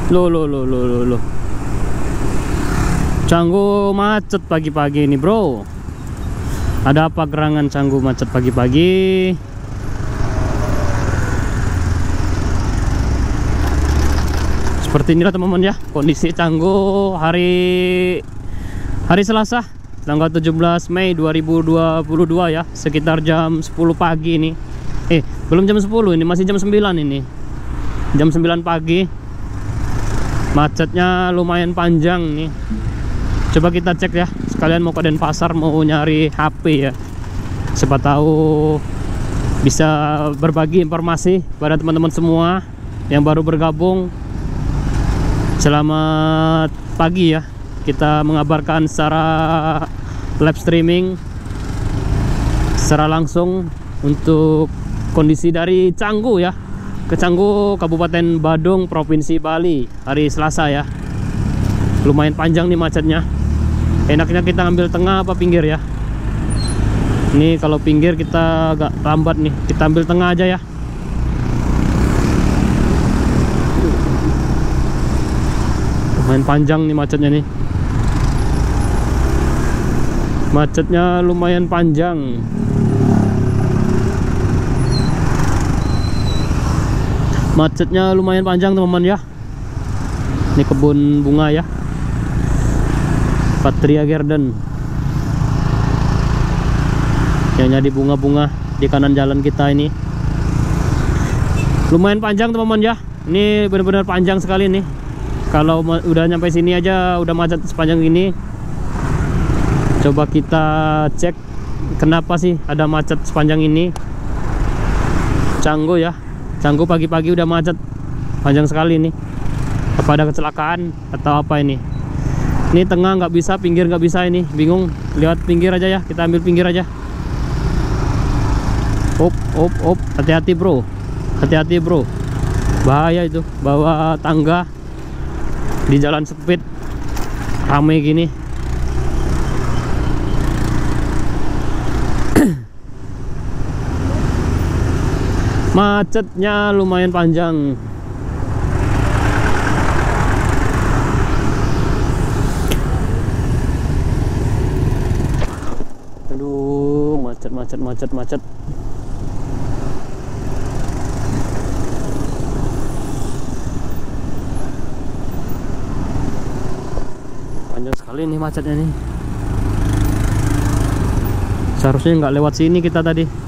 Loh. Canggu macet pagi-pagi ini, bro. Ada apa gerangan Canggu macet pagi-pagi? Seperti inilah teman-teman ya kondisi Canggu hari Selasa tanggal 17 Mei 2022 ya, sekitar jam 10 pagi ini. Belum jam 10, ini masih jam 9 ini. Jam 9 pagi. Macetnya lumayan panjang nih. Coba kita cek ya, sekalian mau ke Denpasar, mau nyari HP ya. Siapa tahu bisa berbagi informasi pada teman-teman semua yang baru bergabung. Selamat pagi ya. Kita mengabarkan secara live streaming secara langsung untuk kondisi dari Canggu ya, ke Canggu Kabupaten Badung Provinsi Bali hari Selasa ya. Lumayan panjang nih macetnya. Enaknya kita ambil tengah apa pinggir ya. Ini kalau pinggir kita agak lambat nih, kita ambil tengah aja ya. Lumayan panjang nih macetnya nih. Macetnya lumayan panjang. Macetnya lumayan panjang teman-teman ya. Ini kebun bunga ya, Patria Garden, yang jadi bunga-bunga di kanan jalan kita ini. Lumayan panjang teman-teman ya. Ini benar-benar panjang sekali nih. Kalau udah nyampe sini aja udah macet sepanjang ini. Coba kita cek kenapa sih ada macet sepanjang ini. Canggu ya, Canggu pagi-pagi udah macet panjang sekali nih. Apa ada kecelakaan atau apa ini? Ini tengah nggak bisa, pinggir nggak bisa, ini bingung. Lihat pinggir aja ya, kita ambil pinggir aja. Op, hati-hati bro, hati-hati bro. Bahaya itu, bawa tangga di jalan sempit rame gini. Macetnya lumayan panjang. Aduh, macet. Panjang sekali nih macetnya nih. Seharusnya nggak lewat sini kita tadi.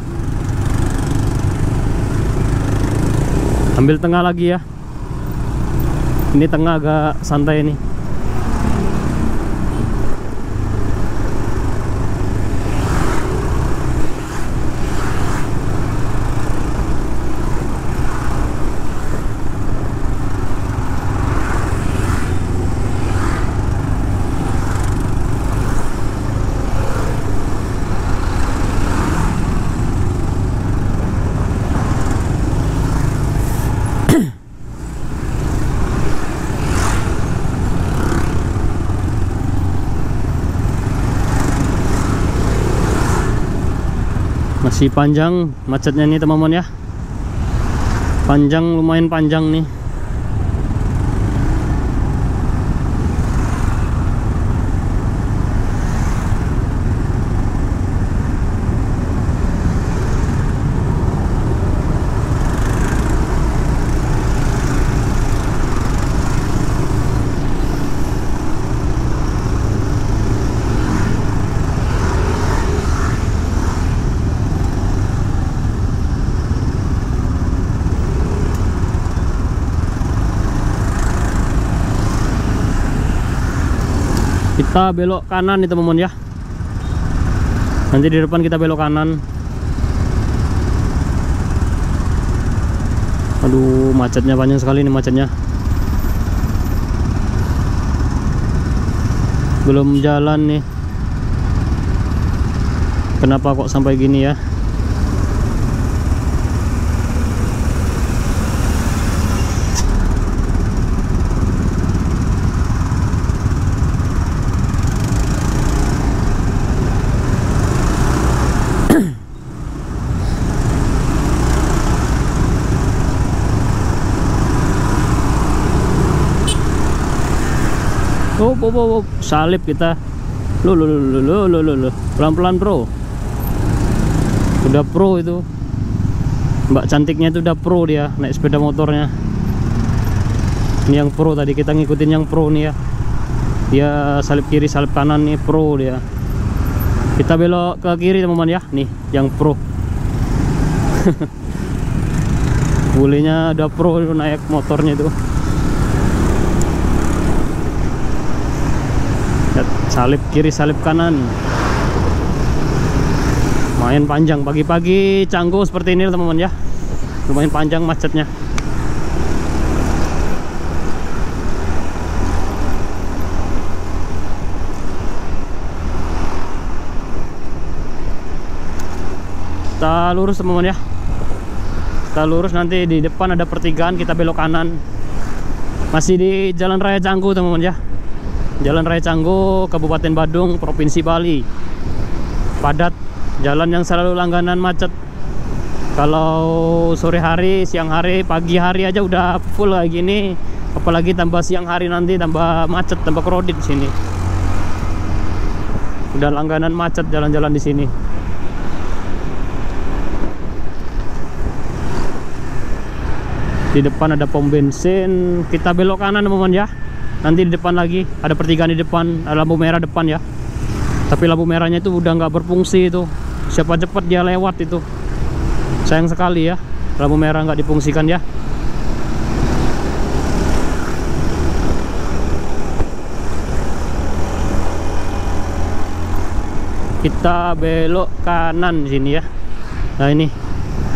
Ambil tengah lagi ya. Ini tengah agak santai nih. Masih panjang macetnya nih teman-teman ya. Panjang, lumayan panjang nih. Kita belok kanan nih teman-teman ya. Nanti di depan kita belok kanan. Aduh, macetnya panjang sekali nih macetnya. Belum jalan nih. Kenapa kok sampai gini ya? Salip kita. Lo. Pelan-pelan bro. Udah pro itu. Mbak cantiknya itu udah pro dia naik sepeda motornya. Ini yang pro tadi, kita ngikutin yang pro nih ya. Dia salip kiri salip kanan nih, pro dia. Kita belok ke kiri teman-teman ya. Nih yang pro. Bulenya udah pro naik motornya itu. Salip kiri salip kanan. Lumayan panjang pagi-pagi Canggu seperti ini teman-teman ya. Lumayan panjang macetnya. Kita lurus teman-teman ya. Kita lurus, nanti di depan ada pertigaan, kita belok kanan. Masih di Jalan Raya Canggu teman-teman ya. Jalan Raya Canggu, Kabupaten Badung, Provinsi Bali. Padat, jalan yang selalu langganan macet. Kalau sore hari, siang hari, pagi hari aja udah full kayak gini. Apalagi tambah siang hari nanti tambah macet, tambah crowded di sini. Udah langganan macet jalan-jalan di sini. Di depan ada pom bensin, kita belok kanan teman-teman ya. Nanti di depan lagi ada pertigaan, di depan ada lampu merah depan ya. Tapi lampu merahnya itu udah nggak berfungsi itu. Siapa cepat dia lewat itu. Sayang sekali ya, lampu merah nggak difungsikan ya. Kita belok kanan di sini ya. Nah ini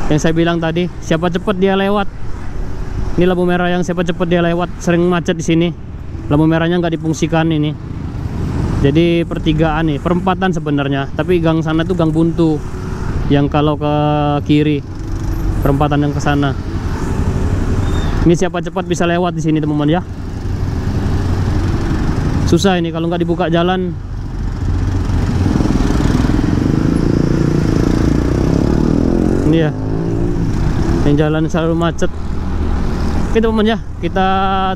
yang saya bilang tadi, siapa cepat dia lewat. Ini lampu merah yang siapa cepat dia lewat, sering macet di sini. Lampu merahnya nggak difungsikan ini. Jadi pertigaan nih, perempatan sebenarnya. Tapi gang sana tuh gang buntu. Yang kalau ke kiri, perempatan yang ke sana. Ini siapa cepat bisa lewat di sini teman-teman ya. Susah ini kalau nggak dibuka jalan. Ini ya, yang jalan selalu macet. Oke teman-teman ya, kita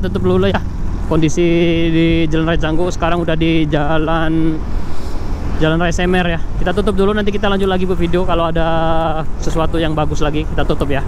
tutup dulu ya. Kondisi di Jalan Raya Canggu sekarang udah di Jalan Raya Semer ya. Kita tutup dulu, nanti kita lanjut lagi video. Kalau ada sesuatu yang bagus lagi kita tutup ya.